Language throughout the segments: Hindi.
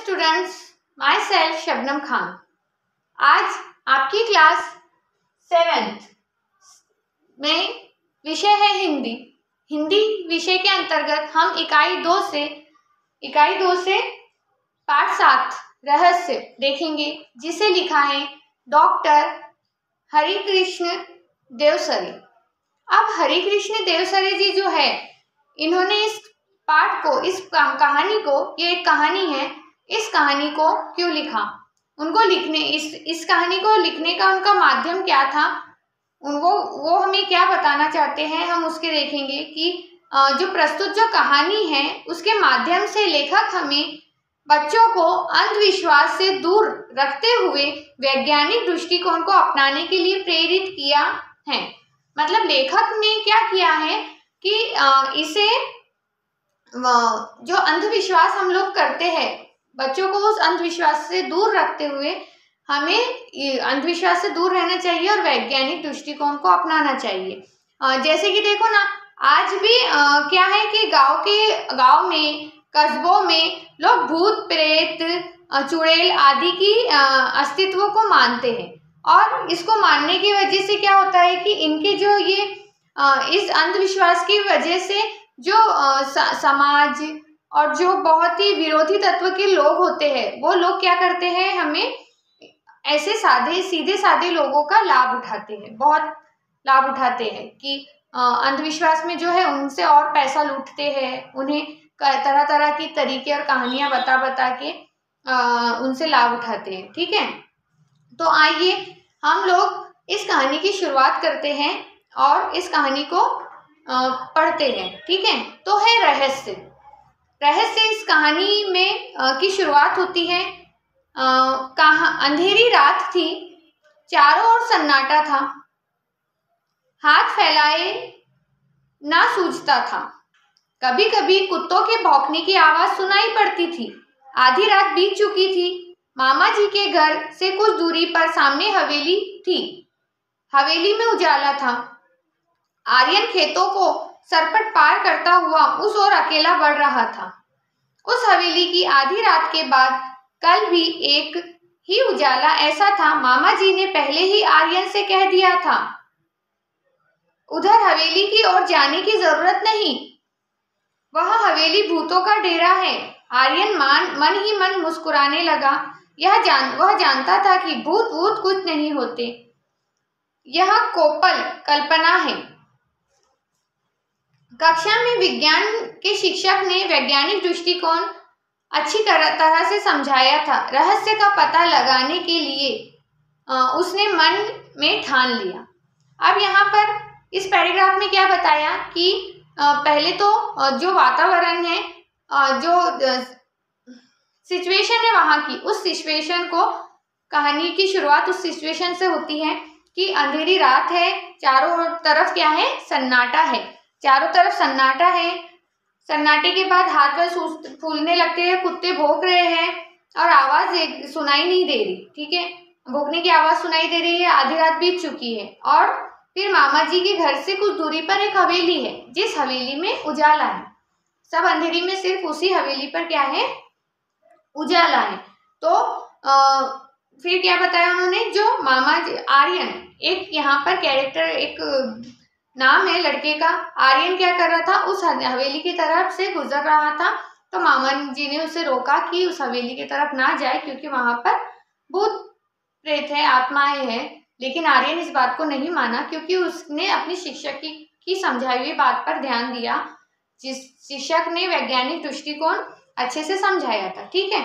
Students, my self Shabnam Khan. आज आपकी क्लास 7th में विषय है हिंदी। हिंदी विषय के अंतर्गत हम इकाई 2 से पाठ 7 रहस्य देखेंगे, जिसे लिखा है डॉक्टर हरिकृष्ण देवसरे। अब हरिकृष्ण देवसरे जी जो है, इन्होंने इस पाठ को, इस कहानी को, ये एक कहानी है, इस कहानी को क्यों लिखा, उनको लिखने इस कहानी को लिखने का उनका माध्यम क्या था, वो हमें क्या बताना चाहते हैं, हम उसके देखेंगे कि जो प्रस्तुत जो कहानी है उसके माध्यम से लेखक हमें बच्चों को अंधविश्वास से दूर रखते हुए वैज्ञानिक दृष्टिकोण को अपनाने के लिए प्रेरित किया है। मतलब लेखक ने क्या किया है कि इसे जो अंधविश्वास हम लोग करते हैं, बच्चों को उस अंधविश्वास से दूर रखते हुए हमें अंधविश्वास से दूर रहना चाहिए और वैज्ञानिक दृष्टिकोण को अपनाना चाहिए। जैसे कि देखो ना, आज भी क्या है कि गांव में, कस्बों में लोग भूत प्रेत, चुड़ैल आदि की अस्तित्व को मानते हैं, और इसको मानने की वजह से क्या होता है कि इनके जो ये इस अंधविश्वास की वजह से जो समाज और जो बहुत ही विरोधी तत्व के लोग होते हैं, वो लोग क्या करते हैं, हमें ऐसे सीधे साधे लोगों का लाभ उठाते हैं, बहुत लाभ उठाते हैं कि अंधविश्वास में जो है उनसे और पैसा लूटते हैं, उन्हें तरह तरह की तरीके और कहानियां बता के उनसे लाभ उठाते हैं। ठीक है, तो आइए हम लोग इस कहानी की शुरुआत करते हैं और इस कहानी को पढ़ते हैं। ठीक है, तो है रहस्य इस कहानी में की शुरुआत होती है। अंधेरी रात थी, चारों ओर सन्नाटा था, हाथ फैलाए ना सूझता था। कभी कभी कुत्तों के भौंकने की आवाज सुनाई पड़ती थी। आधी रात बीत चुकी थी। मामा जी के घर से कुछ दूरी पर सामने हवेली थी। हवेली में उजाला था। आर्यन खेतों को सरपट पार करता हुआ उस ओर अकेला बढ़ रहा था। उस हवेली की आधी रात के बाद कल भी एक ही उजाला ऐसा था। मामा जी ने पहले ही आर्यन से कह दिया था, उधर हवेली की ओर जाने की जरूरत नहीं, वह हवेली भूतों का डेरा है। आर्यन मन ही मन मुस्कुराने लगा। वह जानता था कि भूत कुछ नहीं होते, यह कोपल कल्पना है। कक्षा में विज्ञान के शिक्षक ने वैज्ञानिक दृष्टिकोण अच्छी तरह से समझाया था। रहस्य का पता लगाने के लिए उसने मन में ठान लिया। अब यहाँ पर इस पैराग्राफ में क्या बताया कि पहले तो जो वातावरण है, जो सिचुएशन है वहाँ की, उस सिचुएशन को, कहानी की शुरुआत उस सिचुएशन से होती है कि अंधेरी रात है, चारों तरफ क्या है, सन्नाटा है, चारों तरफ सन्नाटा है। सन्नाटे के बाद हाथ पैर फूलने लगते हैं, कुत्ते भौंक रहे हैं और आवाज सुनाई नहीं दे रही। ठीक है, भौंकने की आवाज सुनाई दे रही है। आधी रात बीत चुकी है और फिर मामा जी के घर से कुछ दूरी पर एक हवेली है, जिस हवेली में उजाला है। सब अंधेरी में सिर्फ उसी हवेली पर क्या है, उजाला है। तो फिर क्या बताया उन्होंने, जो मामा आर्यन, एक यहाँ पर कैरेक्टर, एक नाम है लड़के का, आर्यन क्या कर रहा था, उस हवेली की तरफ से गुजर रहा था। तो मामा जी ने उसे रोका कि उस हवेली की तरफ ना जाए, क्योंकि वहां पर भूत प्रेत है, आत्माएं हैं। लेकिन आर्यन इस बात को नहीं माना, क्योंकि उसने अपनी शिक्षक की समझाई हुई बात पर ध्यान दिया, जिस शिक्षक ने वैज्ञानिक दृष्टिकोण अच्छे से समझाया था। ठीक है,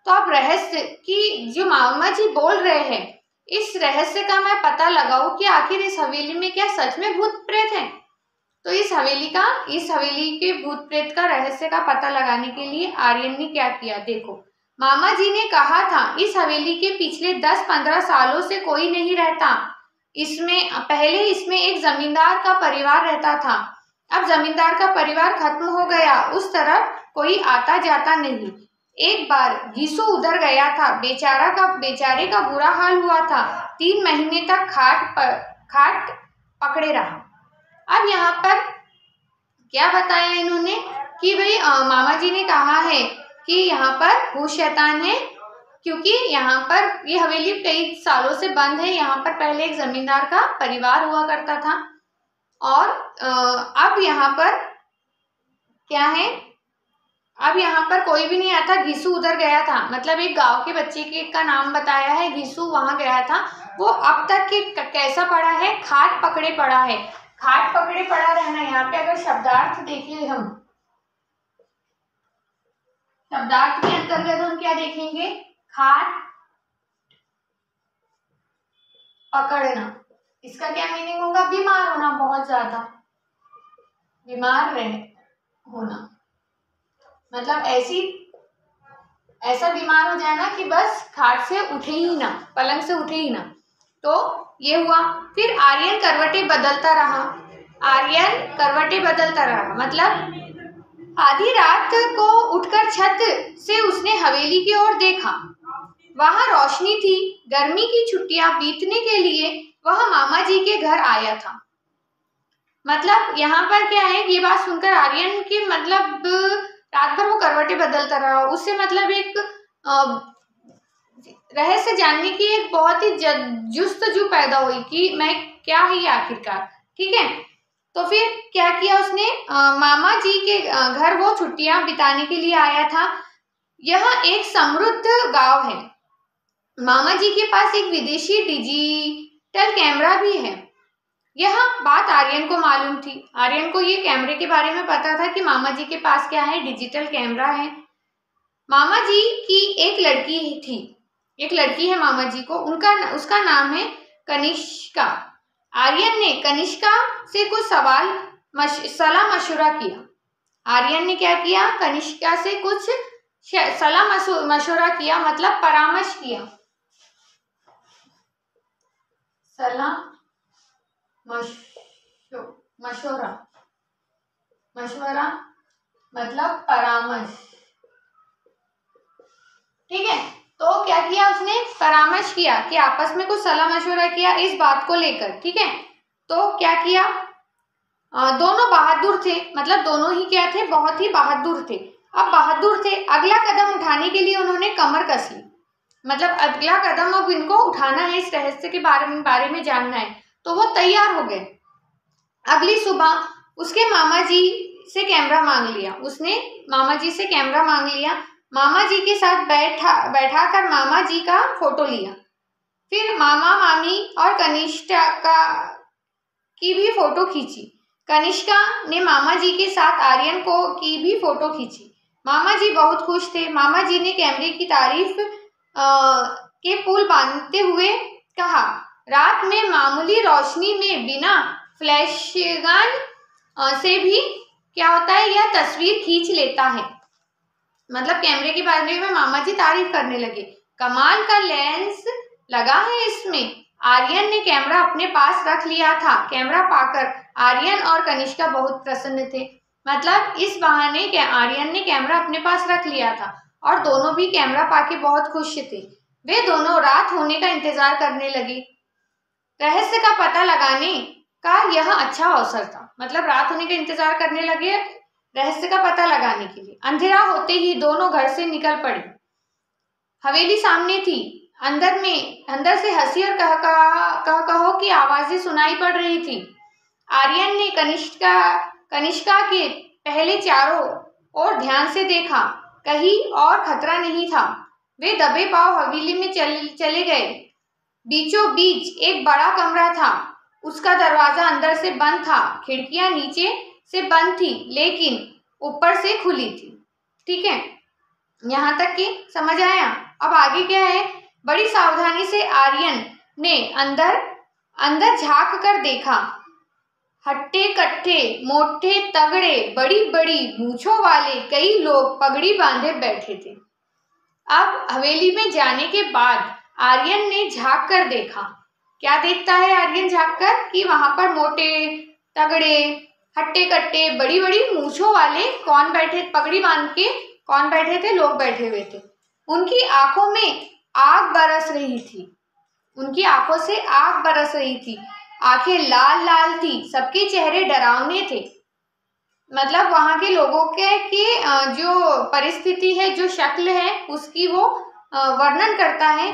तो अब रहस्य की जो मामा जी बोल रहे हैं, इस रहस्य का मैं पता लगाऊं कि आखिर इस हवेली में क्या सच में भूत प्रेत है। तो इस हवेली के भूत प्रेत का रहस्य का पता लगाने के लिए आर्यन ने क्या किया, देखो। मामा जी ने कहा था, इस हवेली के पिछले 10-15 सालों से कोई नहीं रहता। पहले इसमें एक जमींदार का परिवार रहता था। अब जमींदार का परिवार खत्म हो गया, उस तरफ कोई आता जाता नहीं। एक बार घीसू उधर गया था, बेचारे का बुरा हाल हुआ था। 3 महीने तक खाट पकड़े रहा। अब यहाँ पर क्या बताया इन्होंने कि भाई मामा जी ने कहा है कि यहाँ पर भूत शैतान है, क्योंकि यहाँ पर ये हवेली कई सालों से बंद है। यहाँ पर पहले एक जमींदार का परिवार हुआ करता था और अब यहाँ पर क्या है, अब यहाँ पर कोई भी नहीं आता। घिसू उधर गया था, मतलब एक गांव के बच्चे के का नाम बताया है, घिसू वहां गया था। वो अब तक के कैसा पड़ा है, खाट पकड़े पड़ा है। खाट पकड़े पड़ा रहना, यहाँ पे अगर शब्दार्थ देखें हम, शब्दार्थ के अंतर्गत हम क्या देखेंगे, खाट पकड़ना, इसका क्या मीनिंग होगा, बीमार होना, बहुत ज्यादा बीमार रहे होना, मतलब ऐसा बीमार हो जाए ना कि बस खाट से उठे ही ना, पलंग से उठे ही ना। तो ये हुआ। फिर आर्यन करवटें बदलता रहा, आर्यन करवटें बदलता रहा, मतलब आधी रात को उठकर छत से उसने हवेली की ओर देखा। वहां रोशनी थी। गर्मी की छुट्टियां बीतने के लिए वह मामा जी के घर आया था। मतलब यहाँ पर क्या है, ये बात सुनकर आर्यन की मतलब रात भर वो करवटें बदलता रहा, उससे मतलब एक रहस्य जानने की एक बहुत ही जुस्तजू पैदा हुई कि मैं क्या है ये आखिरकार। ठीक है, तो फिर क्या किया उसने, मामा जी के घर वो छुट्टियां बिताने के लिए आया था। यह एक समृद्ध गांव है। मामा जी के पास एक विदेशी डिजिटल कैमरा भी है। यह बात आर्यन को मालूम थी। आर्यन को ये कैमरे के बारे में पता था कि मामा जी के पास क्या है, डिजिटल कैमरा है। मामा जी की एक लड़की थी, एक लड़की है मामा जी को, उसका नाम है कनिष्का। आर्यन ने कनिष्का से कुछ सलाह मशुरा किया। आर्यन ने क्या किया, कनिष्का से कुछ सलाह मशुरा किया, मतलब परामर्श किया। सलाह मशवरा मतलब परामर्श। ठीक है, तो क्या किया उसने, परामर्श किया कि आपस में कुछ सलाह मशवरा किया इस बात को लेकर। ठीक है, तो क्या किया, दोनों बहादुर थे, मतलब दोनों ही क्या थे, बहुत ही बहादुर थे। अब बहादुर थे, अगला कदम उठाने के लिए उन्होंने कमर कस ली, मतलब अगला कदम अब इनको उठाना है, इस रहस्य के बारे में जानना है, तो वो तैयार हो गए। अगली सुबह उसके मामा जी से कैमरा मांग लिया, उसने मामा जी से कैमरा मांग लिया, मामा जी के साथ बैठाकर मामा जी का फोटो लिया। फिर मामा मामी और कनिष्का की भी फोटो खींची। कनिष्का ने मामा जी के साथ आर्यन की भी फोटो खींची। मामा जी बहुत खुश थे। मामा जी ने कैमरे की तारीफ के पुल बांधते हुए कहा, रात में मामूली रोशनी में बिना फ्लैशगन से भी क्या होता है, यह तस्वीर खींच लेता है। मतलब कैमरे के बारे में मामा जी तारीफ करने लगे, कमाल का लेंस लगा है इसमें। आर्यन ने कैमरा अपने पास रख लिया था। कैमरा पाकर आर्यन और कनिष्का बहुत प्रसन्न थे, मतलब इस बहाने आर्यन ने कैमरा अपने पास रख लिया था और दोनों भी कैमरा पाके बहुत खुश थे। वे दोनों रात होने का इंतजार करने लगे। रहस्य का पता लगाने का यह अच्छा अवसर था, मतलब रात होने का इंतजार करने लगे रहस्य का पता लगाने के लिए। अंधेरा होते ही दोनों घर से निकल पड़े। हवेली सामने थी। अंदर से हंसी और कहो की आवाजें सुनाई पड़ रही थी। आर्यन ने कनिष्का के पहले चारों ओर ध्यान से देखा, कहीं और खतरा नहीं था। वे दबे पांव हवेली में चले गए। बीचों बीच एक बड़ा कमरा था, उसका दरवाजा अंदर से बंद था, खिड़कियां नीचे से बंद थी लेकिन ऊपर से खुली थी। ठीक है, यहाँ तक कि समझ आया। अब आगे क्या है, बड़ी सावधानी से आर्यन ने अंदर झांक कर देखा। हट्टे कट्टे, मोटे तगड़े, बड़ी बड़ी मूंछों वाले कई लोग पगड़ी बांधे बैठे थे। अब हवेली में जाने के बाद आर्यन ने झांक कर देखा। क्या देखता है आर्यन झांक कर, कि वहां पर मोटे तगड़े, हट्टे कट्टे, बड़ी बड़ी मूंछों वाले कौन बैठे, पगड़ी बांध के कौन बैठे थे, लोग बैठे हुए थे। उनकी आंखों में आग बरस रही थी, उनकी आंखों से आग बरस रही थी, आंखें लाल लाल थी, सबके चेहरे डरावने थे। मतलब वहाँ के लोगों के की जो परिस्थिति है, जो शक्ल है, उसकी वो वर्णन करता है।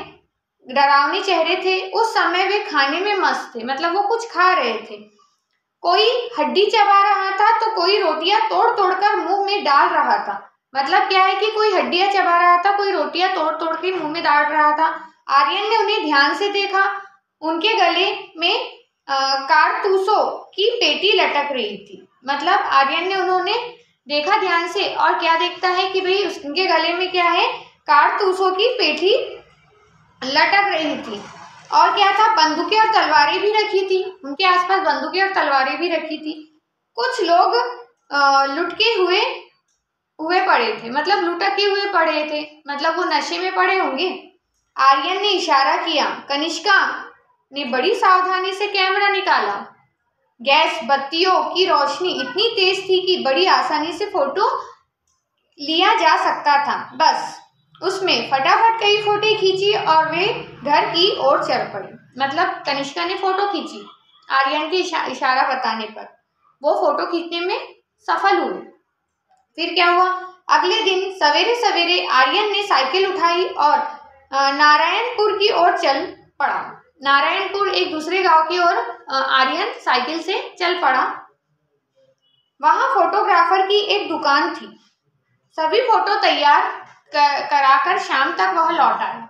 डरावने चेहरे थे। उस समय वे खाने में मस्त थे, मतलब वो कुछ खा रहे थे। कोई हड्डी चबा रहा था तो कोई रोटियां तोड़ तोड़ कर मुंह में डाल रहा था। मतलब क्या है कि कोई हड्डियां चबा रहा था, कोई रोटियां तोड़ तोड़ के मुंह में डाल रहा था। आर्यन ने उन्हें ध्यान से देखा। उनके गले में कारतूसों की पेटी लटक रही थी। मतलब आर्यन ने उन्होंने देखा ध्यान से, और क्या देखता है कि भाई उनके गले में क्या है, कारतूसों की पेटी लटक रही थी। और क्या था, बंदूकें और तलवारें भी रखी थी। उनके आसपास बंदूकें और तलवारें भी रखी थी। कुछ लोग लुटके हुए पड़े थे, मतलब लुटके हुए पड़े थे, मतलब वो नशे में पड़े होंगे। आर्यन ने इशारा किया। कनिष्का ने बड़ी सावधानी से कैमरा निकाला। गैस बत्तियों की रोशनी इतनी तेज थी कि बड़ी आसानी से फोटो लिया जा सकता था। बस उसमें फटाफट कई फोटो खींची और वे घर की ओर चल पड़ी। मतलब कनिष्का ने फोटो खींची आर्यन के इशारा बताने पर। वो फोटो खींचने में सफल हुए। फिर क्या हुआ, अगले दिन सवेरे सवेरे आर्यन ने साइकिल उठाई और नारायणपुर की ओर चल पड़ा। नारायणपुर एक दूसरे गांव की ओर आर्यन साइकिल से चल पड़ा। वहां फोटोग्राफर की एक दुकान थी। सभी फोटो तैयार कराकर शाम तक वह लौट आया।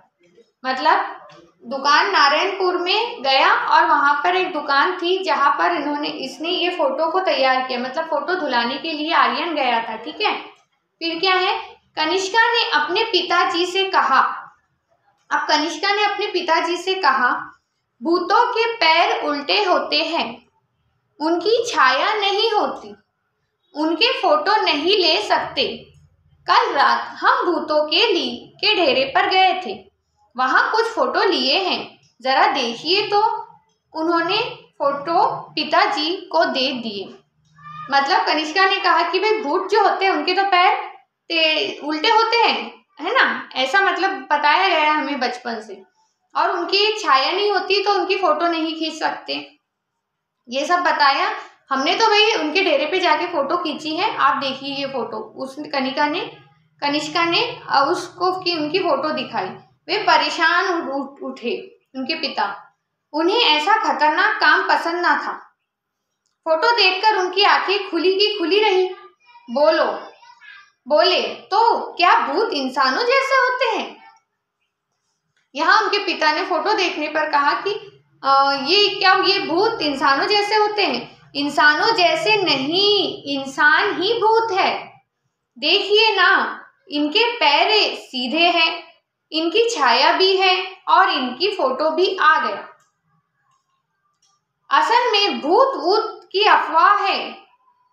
मतलब दुकान नारायणपुर में गया और वहां पर एक दुकान थी जहां पर इसने ये फोटो को तैयार किया। मतलब फोटो धुलाने के लिए आर्यन गया था। ठीक है, फिर क्या है, कनिष्का ने अपने पिताजी से कहा। अब कनिष्का ने अपने पिताजी से कहा, भूतों के पैर उल्टे होते हैं, उनकी छाया नहीं होती, उनके फोटो नहीं ले सकते। कल रात हम भूतों के डेरे पर गए थे, वहां कुछ फोटो लिए हैं, जरा देखिए तो। उन्होंने फोटो पिताजी को दे दिए। मतलब कनिष्का ने कहा कि भाई भूत जो होते हैं उनके तो पैर उल्टे होते हैं, है ना, ऐसा मतलब बताया गया है हमें बचपन से, और उनकी छाया नहीं होती तो उनकी फोटो नहीं खींच सकते। ये सब बताया हमने। तो भाई उनके डेरे पे जाके फोटो खींची है, आप देखिए ये फोटो। उस कनिष्का ने उसको उनकी फोटो दिखाई। वे परेशान उठे। उनके पिता, उन्हें ऐसा खतरनाक काम पसंद ना था। फोटो देखकर उनकी आंखें खुली की खुली रही। बोले तो क्या भूत इंसानों जैसे होते हैं? यहाँ उनके पिता ने फोटो देखने पर कहा कि ये भूत इंसानों जैसे होते हैं? इंसानों जैसे नहीं, इंसान ही भूत है। देखिए ना, इनके पैर सीधे हैं, इनकी छाया भी है और इनकी फोटो भी आ गया। असल में भूत वूत की अफवाह है।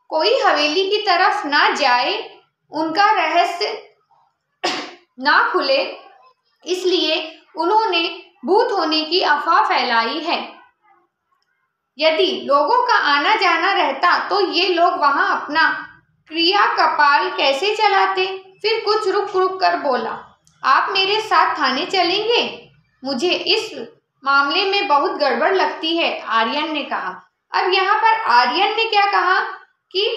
कोई हवेली की तरफ ना जाए, उनका रहस्य ना खुले, इसलिए उन्होंने भूत होने की अफवाह फैलाई है। यदि लोगों का आना जाना रहता तो ये लोग वहां अपना क्रिया कपाल कैसे चलाते? फिर कुछ रुक रुक कर बोला, आप मेरे साथ थाने चलेंगे? मुझे इस मामले में बहुत गड़बड़ लगती है, आर्यन ने कहा। अब यहाँ पर आर्यन ने क्या कहा कि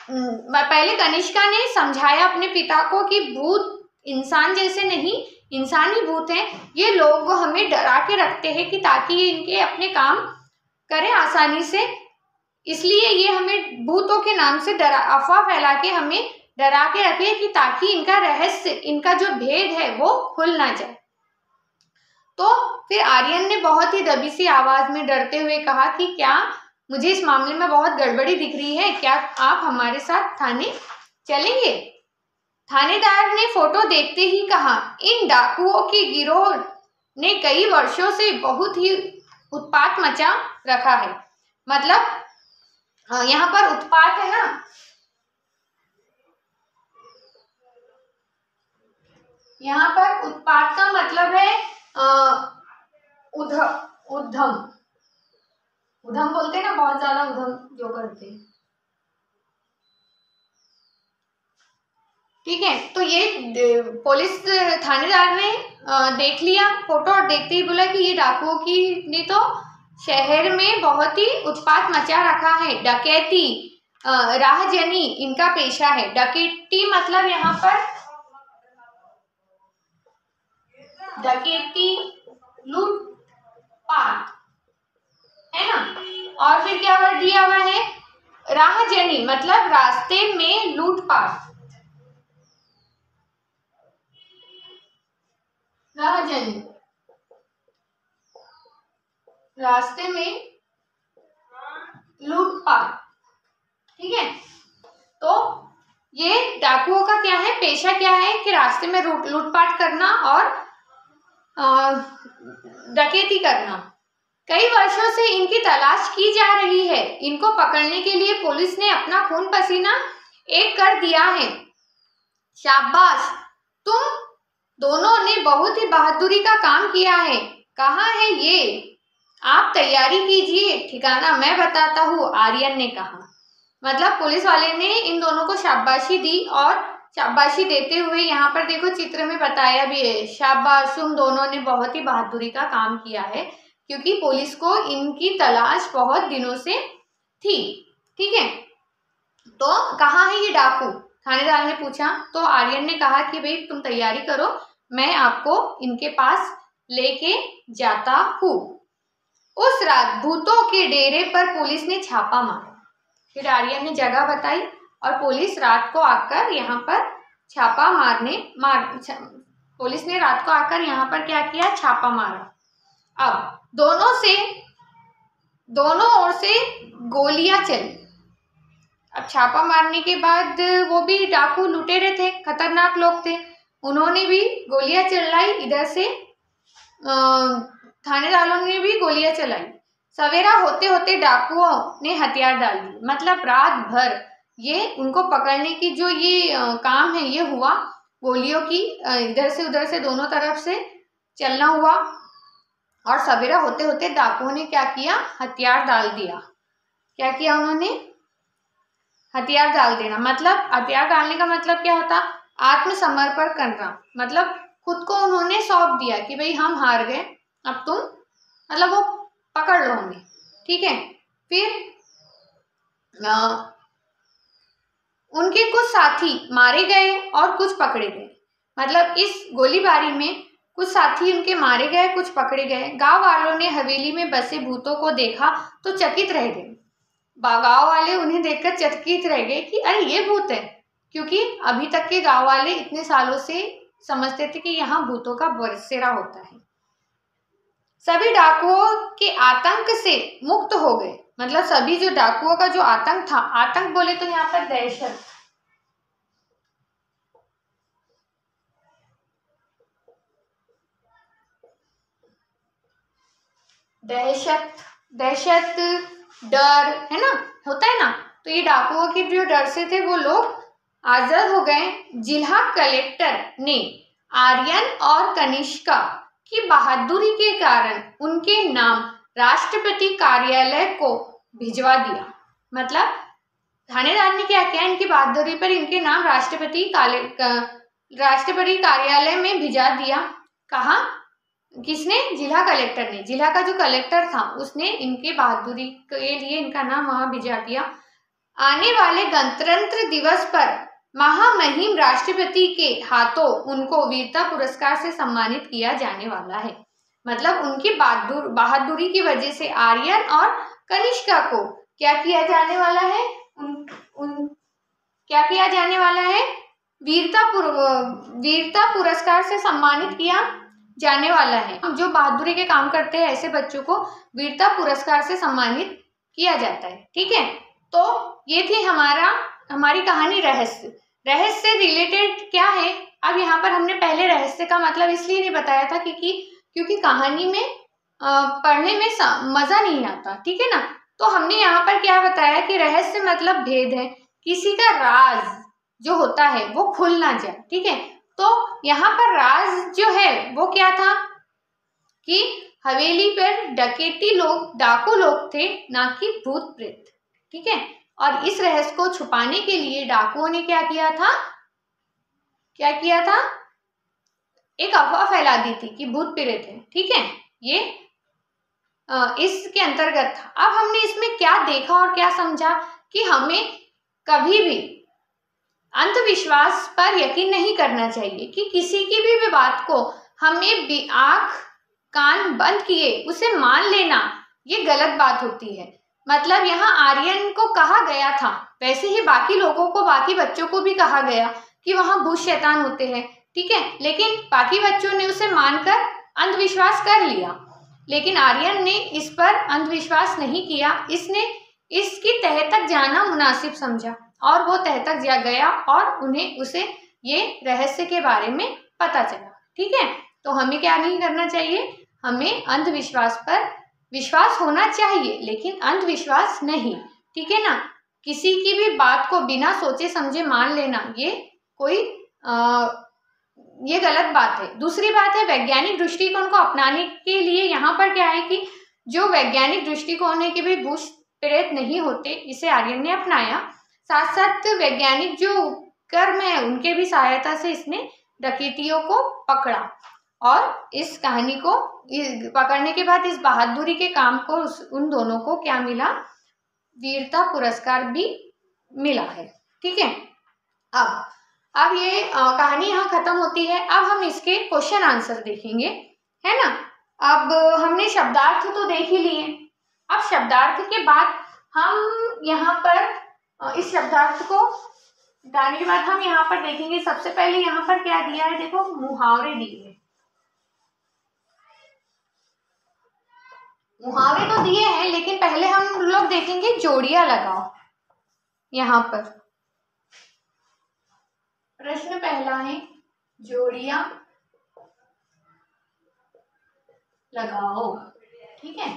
पहले कनिष्का ने समझाया अपने पिता को कि भूत इंसान जैसे नहीं, इंसान ही भूत हैं। ये लोग हमें डरा के रखते हैं कि ताकि ये इनके अपने काम करें आसानी से, इसलिए ये हमें भूतों के नाम से अफवाह फैला के हमें डरा के रखे कि ताकि इनका रहस्य, इनका जो भेद है वो खुल ना जाए। तो फिर आर्यन ने बहुत ही दबी सी आवाज में डरते हुए कहा कि क्या मुझे इस मामले में बहुत गड़बड़ी दिख रही है, क्या आप हमारे साथ थाने चलेंगे? थानेदार ने फोटो देखते ही कहा, इन डाकुओं के गिरोह ने कई वर्षों से बहुत ही उत्पात मचा रखा है। मतलब यहाँ पर उत्पात है ना, यहाँ पर उत्पात का मतलब है उधम बोलते हैं ना, बहुत ज्यादा उधम जो करते हैं। ठीक है, तो ये पुलिस थानेदार ने देख लिया फोटो और देखते ही बोला कि ये डाकुओं की ने तो शहर में बहुत ही उत्पात मचा रखा है, डकैती, राहजनी इनका पेशा है। डकैती मतलब यहाँ पर डकैती, लूटपाट, है ना। और फिर क्या वर्ड दिया हुआ है, राहजनी मतलब रास्ते में लूटपाट, राहजनी रास्ते में लूटपाट, ठीक है। तो ये डाकुओं का क्या है, पेशा क्या है कि रास्ते में लूटपाट करना और डकैती करना। कई वर्षों से इनकी तलाश की जा रही है। इनको पकड़ने के लिए पुलिस ने अपना खून पसीना एक कर दिया है। शाबाश, तुम दोनों ने बहुत ही बहादुरी का काम किया है। कहाँ है ये? आप तैयारी कीजिए, ठिकाना मैं बताता हूँ, आर्यन ने कहा। मतलब पुलिस वाले ने इन दोनों को शाबाशी दी और शाबाशी देते हुए यहाँ पर देखो चित्र में बताया भी है, शाबाश तुम दोनों ने बहुत ही बहादुरी का काम किया है, क्योंकि पुलिस को इनकी तलाश बहुत दिनों से थी, ठीक है। तो कहाँ है ये डाकू, थानेदार ने पूछा। तो आर्यन ने कहा कि भाई तुम तैयारी करो, मैं आपको इनके पास लेके जाता हूँ। उस रात भूतों के डेरे पर पुलिस ने छापा मारा। फिर आर्यन ने जगह बताई और पुलिस रात को आकर यहाँ पर छापा पुलिस ने रात को आकर यहाँ पर क्या किया, छापा मारा। अब दोनों ओर से गोलियां चली। अब छापा मारने के बाद वो भी डाकू लुटेरे थे, खतरनाक लोग थे, उन्होंने भी गोलियां चलाई। इधर से थानेदारों ने भी गोलियां चलाई। सवेरा होते होते डाकुओं ने हथियार डाल दिए। मतलब रात भर ये उनको पकड़ने की जो ये काम है ये हुआ, गोलियों की इधर से उधर से दोनों तरफ से चलना हुआ। और सवेरा होते होते डाकुओं ने क्या किया, हथियार डाल दिया। क्या किया उन्होंने, हथियार डाल देना। मतलब हथियार डालने का मतलब क्या होता, आत्मसमर्पण करना। मतलब खुद को उन्होंने सौंप दिया कि भाई हम हार गए, अब तुम, मतलब वो पकड़ लो हमें, ठीक है। फिर उनके कुछ साथी मारे गए और कुछ पकड़े गए। मतलब इस गोलीबारी में कुछ साथी उनके मारे गए, कुछ पकड़े गए। गांव वालों ने हवेली में बसे भूतों को देखा तो चकित रह गए। गांव वाले उन्हें देखकर चकित रह गए कि अरे ये भूत है, क्योंकि अभी तक के गांव वाले इतने सालों से समझते थे कि यहाँ भूतों का बसेरा होता है। सभी डाकुओं के आतंक से मुक्त हो गए। मतलब सभी जो डाकुओं का जो आतंक था, आतंक बोले तो यहाँ पर दहशत, दहशत डर है ना, होता है ना। तो ये डाकुओं के जो डर से थे वो लोग आजाद हो गए। जिला कलेक्टर ने आर्यन और कनिष्का की बहादुरी के कारण उनके नाम राष्ट्रपति कार्यालय को भिजवा दिया। मतलब थानेदार ने क्या किया, इनकी बहादुरी पर इनके नाम राष्ट्रपति कार्यालय में भिजा दिया। कहा, किसने, जिला कलेक्टर ने। जिला का जो कलेक्टर था उसने इनके बहादुरी के लिए इनका नाम वहां भिजा दिया। आने वाले गणतंत्र दिवस पर महामहिम राष्ट्रपति के हाथों उनको वीरता पुरस्कार से सम्मानित किया जाने वाला है। मतलब उनकी बहादुरी की वजह से आर्यन और कनिष्का को क्या किया जाने वाला है, क्या किया जाने वाला है, वीरता पुरस्कार से सम्मानित किया जाने वाला है। जो बहादुरी के काम करते हैं ऐसे बच्चों को वीरता पुरस्कार से सम्मानित किया जाता है, ठीक है। तो ये थी हमारी कहानी रहस्य से रिलेटेड क्या है। अब यहाँ पर हमने पहले रहस्य का मतलब इसलिए नहीं बताया था क्योंकि कहानी में पढ़ने में मजा नहीं आता, ठीक है ना। तो हमने यहाँ पर क्या बताया कि रहस्य मतलब भेद है, किसी का राज जो होता है वो खुल ना जाए, ठीक है। तो यहाँ पर राज जो है वो क्या था कि हवेली पर डाकू लोग थे, ना कि भूत प्रेत, ठीक है। और इस रहस्य को छुपाने के लिए डाकुओं ने क्या किया था, एक अफवाह फैला दी थी कि भूत प्रेत है, ठीक है। ये इसके अंतर्गत था। अब हमने इसमें क्या देखा और क्या समझा कि हमें कभी भी अंधविश्वास पर यकीन नहीं करना चाहिए कि किसी की भी बात को हमें आंख कान बंद किए उसे मान लेना, ये गलत बात होती है। मतलब यहाँ आर्यन को कहा गया था, वैसे ही बाकी लोगों को, बाकी बच्चों को भी कहा गया कि वहाँ भूत शैतान होते हैं, ठीक है। लेकिन बाकी बच्चों ने उसे मानकर अंधविश्वास कर लिया, लेकिन आर्यन ने इस पर अंधविश्वास नहीं किया। इसने इसकी तह तक जाना मुनासिब समझा और वो तह तक गया और उन्हें उसे ये रहस्य के बारे में पता चला, ठीक है। तो हमें क्या नहीं करना चाहिए, हमें अंधविश्वास पर विश्वास होना चाहिए लेकिन अंधविश्वास नहीं, ठीक है ना। किसी की भी बात को बिना सोचे समझे मान लेना, ये गलत बात है। दूसरी बात है वैज्ञानिक दृष्टिकोण को अपनाने के लिए यहाँ पर क्या है कि जो वैज्ञानिक दृष्टिकोण है कि भाई भूत प्रेत नहीं होते, इसे आर्यन ने अपनाया। साथ साथ वैज्ञानिक जो उपक्रम है उनके भी सहायता से इसने डकैतियों को पकड़ा और इस कहानी को पकड़ने के बाद इस बहादुरी के काम को उन दोनों को क्या मिला, वीरता पुरस्कार भी मिला है, ठीक है। अब ये कहानी यहाँ खत्म होती है। अब हम इसके क्वेश्चन आंसर देखेंगे, है ना। अब हमने शब्दार्थ तो देख ही लिए। अब शब्दार्थ के बाद हम यहाँ पर इस शब्दार्थ को डालने के बाद हम यहाँ पर देखेंगे। सबसे पहले यहाँ पर क्या दिया है, देखो मुहावरे दिए हैं। मुहावरे तो दिए हैं लेकिन पहले हम लोग देखेंगे जोड़ियां लगाओ। यहाँ पर प्रश्न पहला है जोड़ियां लगाओ, ठीक है।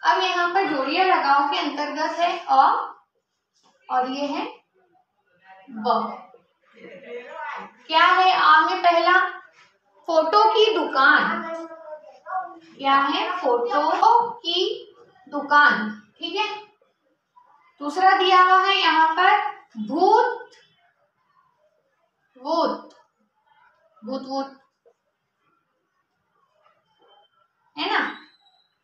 अब यहाँ पर जोड़ियां लगाओ के अंतर्गत है अ और ये है ब। क्या है आ में पहला, फोटो की दुकान। क्या है, फोटो की दुकान, ठीक है। दूसरा दिया हुआ है यहाँ पर भूत वूत, भूत वूत, है ना।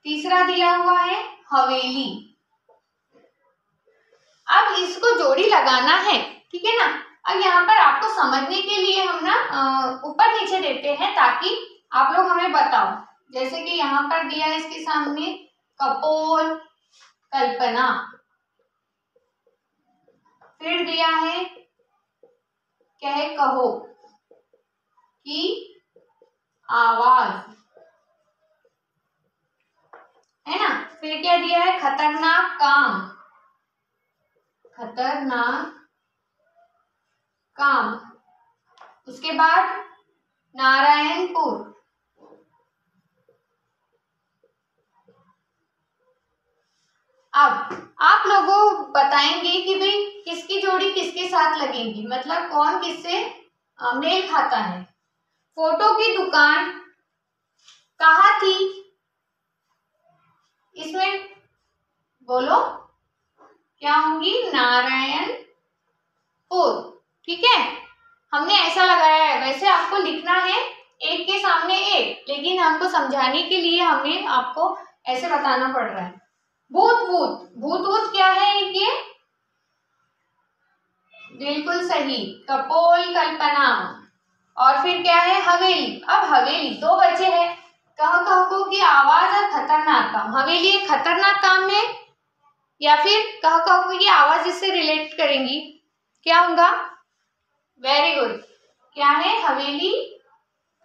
तीसरा दिया हुआ है हवेली। अब इसको जोड़ी लगाना है, ठीक है ना। अब यहाँ पर आपको समझने के लिए हम ना ऊपर नीचे देते हैं ताकि आप लोग हमें बताओ। जैसे कि यहाँ पर दिया है इसके सामने कपोल कल्पना, फिर दिया है कह कहो की आवाज, है ना। फिर क्या दिया है खतरनाक काम, खतरनाक काम। उसके बाद नारायणपुर। अब आप लोगों बताएंगे कि भाई किसकी जोड़ी किसके साथ लगेगी, मतलब कौन किससे मेल खाता है। फोटो की दुकान कहाँ थी, इसमें बोलो क्या होंगी, नारायणपुर, ठीक है। हमने ऐसा लगाया है, वैसे आपको लिखना है एक के सामने एक, लेकिन हमको समझाने के लिए हमें आपको ऐसे बताना पड़ रहा है। भूत वूत, भूत वूत क्या है ये, बिल्कुल सही, कपोल कल्पना। और फिर क्या है हवेली। अब हवेली दो बचे हैं, कह कहो की आवाज और खतरनाक काम। हवेली एक खतरनाक काम है या फिर कह कहो की आवाज इससे रिलेट करेंगी, क्या होगा, वेरी गुड, क्या है हवेली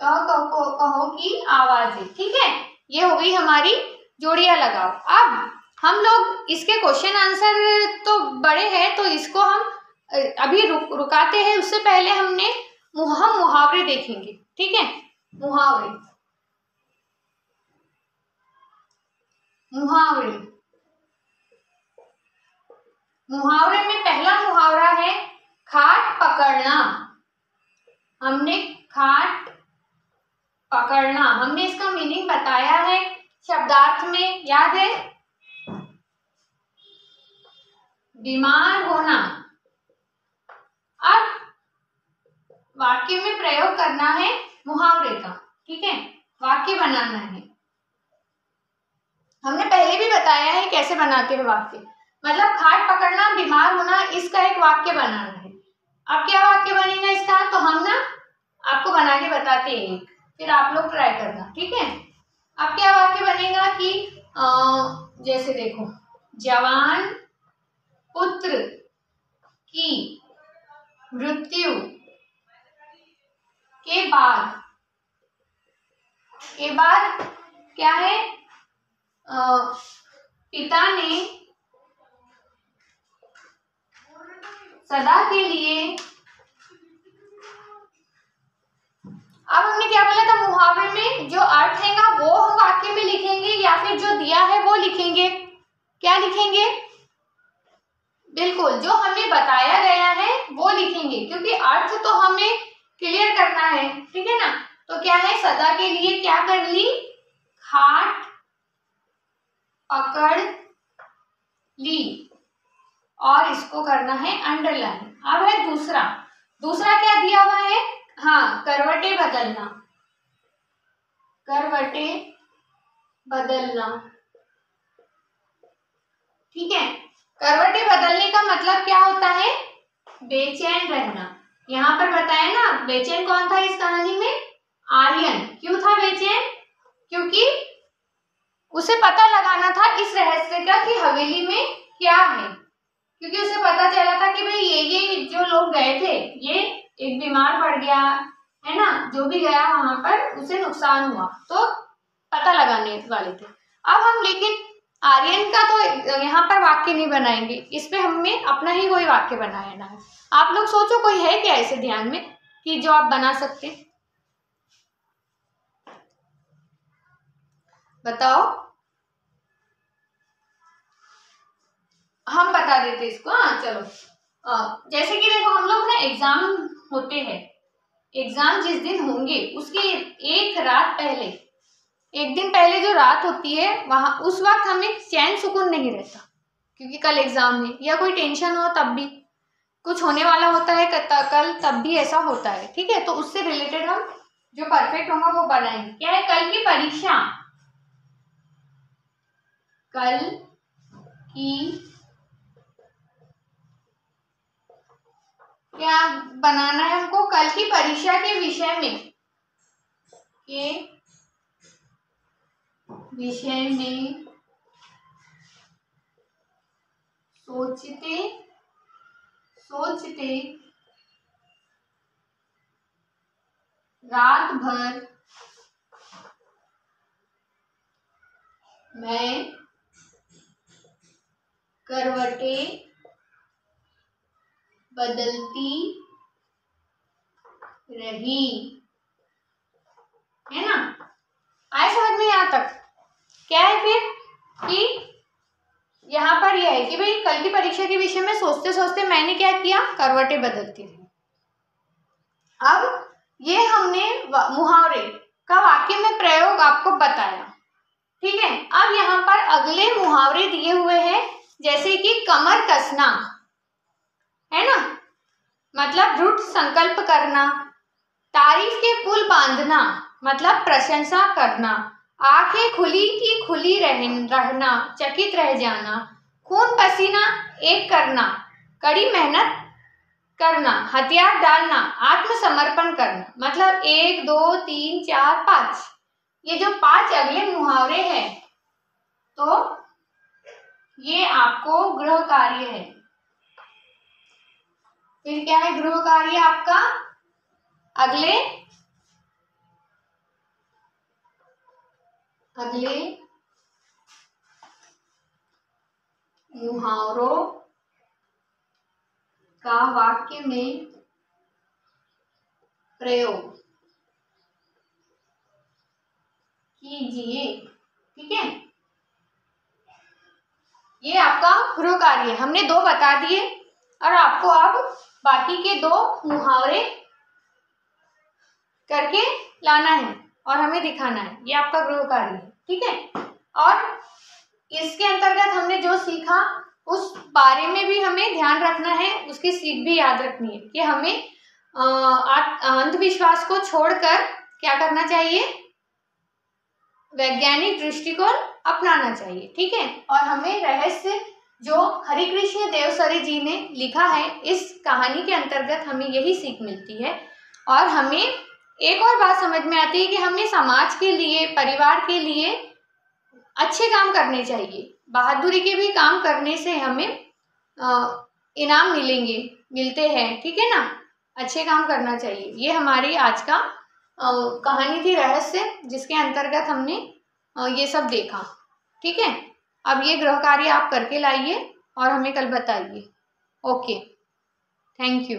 कहो की आवाज है, ठीक है। ये हो गई हमारी जोड़ियां लगाओ। अब हम लोग इसके क्वेश्चन आंसर तो बड़े हैं तो इसको हम अभी रुकाते हैं। उससे पहले हम मुहावरे देखेंगे, ठीक है। मुहावरे, मुहावरे, मुहावरे में पहला मुहावरा है खाट पकड़ना। हमने खाट पकड़ना, हमने इसका मीनिंग बताया है शब्दार्थ में, याद है, बीमार होना। अब वाक्य में प्रयोग करना है मुहावरे का, ठीक है, वाक्य बनाना है। हमने पहले भी बताया है कैसे बनाते हैं वाक्य। मतलब खाट पकड़ना, बीमार होना, इसका एक वाक्य बनाना है। अब क्या वाक्य बनेगा इसका, तो हम ना आपको बना के बताते हैं, फिर आप लोग ट्राई करना, ठीक है। अब क्या वाक्य बनेगा कि जैसे देखो, जवान पुत्र की मृत्यु के बाद क्या है, पिता ने सदा के लिए, अब हमने क्या बोला था, मुहावरे में जो अर्थ हैगा वो हम वाक्य में लिखेंगे या फिर जो दिया है वो लिखेंगे। क्या लिखेंगे, बिल्कुल जो हमें बताया गया है वो लिखेंगे, क्योंकि अर्थ तो हमें क्लियर करना है, ठीक है ना। तो क्या है, सदा के लिए क्या कर ली, खाट पकड़ ली, और इसको करना है अंडरलाइन। अब है दूसरा क्या दिया हुआ है, हाँ, करवटे बदलना, करवटे बदलना, ठीक है। करवटे बदलने का मतलब क्या होता है, बेचैन रहना। यहाँ पर बताया ना, बेचैन कौन था इस कहानी में, आर्यन। क्यों था बेचैन, क्योंकि उसे पता लगाना था इस रहस्य का कि हवेली में क्या है, क्योंकि उसे पता चला था कि भाई ये जो लोग गए थे, ये एक बीमार पड़ गया है ना, जो भी गया वहां पर उसे नुकसान हुआ, तो पता लगाने वाले थे। अब हम लेकिन आर्यन का तो यहाँ पर वाक्य नहीं बनाएंगे, इस पे हमें अपना ही कोई वाक्य बनाना है। आप लोग सोचो कोई है क्या ऐसे ध्यान में कि जो आप बना सकते, बताओ, हम बता देते इसको। हाँ चलो, जैसे कि देखो, हम लोग ना एग्जाम होते हैं, एग्जाम जिस दिन होंगे उसके एक रात पहले, एक दिन पहले जो रात होती है वहां, उस वक्त हमें चैन सुकून नहीं रहता, क्योंकि कल एग्जाम है, या कोई टेंशन हो तब भी, कुछ होने वाला होता है कल, तब भी ऐसा होता है, ठीक है। तो उससे रिलेटेड हम जो परफेक्ट होगा वो बनाएंगे। क्या है, कल की परीक्षा, कल की क्या बनाना है हमको, कल की परीक्षा के विषय में, सोचते रात भर मैं करवटें बदलती रही, है ना। आए समझ में यहाँ तक। क्या है फिर कि यहाँ पर यह है कि भाई कल की परीक्षा के विषय में सोचते सोचते मैंने क्या किया, करवटें बदलती रही। अब ये हमने मुहावरे का वाक्य में प्रयोग आपको बताया, ठीक है। अब यहाँ पर अगले मुहावरे दिए हुए हैं, जैसे कि कमर कसना, है ना, मतलब दृढ़ संकल्प करना, तारीफ के पुल बांधना, मतलब प्रशंसा करना, आंखें खुली की खुली रहना, चकित रह जाना, खून पसीना एक करना, कड़ी मेहनत करना, हथियार डालना, आत्मसमर्पण करना, मतलब 1 2 3 4 5, ये जो 5 अगले मुहावरे हैं, तो ये आपको गृह कार्य है। फिर क्या है गृह कार्य आपका, अगले मुहावरों का वाक्य में प्रयोग कीजिए, ठीक है। ये आपका गृह कार्य, हमने 2 बता दिए, और आपको अब बाकी के 2 मुहावरे करके लाना है और हमें दिखाना है, ये आपका गृह कार्य है, ठीक है। और इसके अंतर्गत हमने जो सीखा उस बारे में भी हमें ध्यान रखना है, उसकी सीख भी याद रखनी है कि हमें अंधविश्वास को छोड़कर क्या करना चाहिए, वैज्ञानिक दृष्टिकोण अपनाना चाहिए, ठीक है। और हमें रहस्य जो हरिकृष्ण देवसरी जी ने लिखा है इस कहानी के अंतर्गत हमें यही सीख मिलती है। और हमें एक और बात समझ में आती है कि हमें समाज के लिए, परिवार के लिए अच्छे काम करने चाहिए। बहादुरी के भी काम करने से हमें इनाम मिलते हैं, ठीक है ना। अच्छे काम करना चाहिए। ये हमारी आज का कहानी थी रहस्य, जिसके अंतर्गत हमने ये सब देखा, ठीक है। अब ये गृह कार्य आप करके लाइए और हमें कल बताइए। Okay, thank you.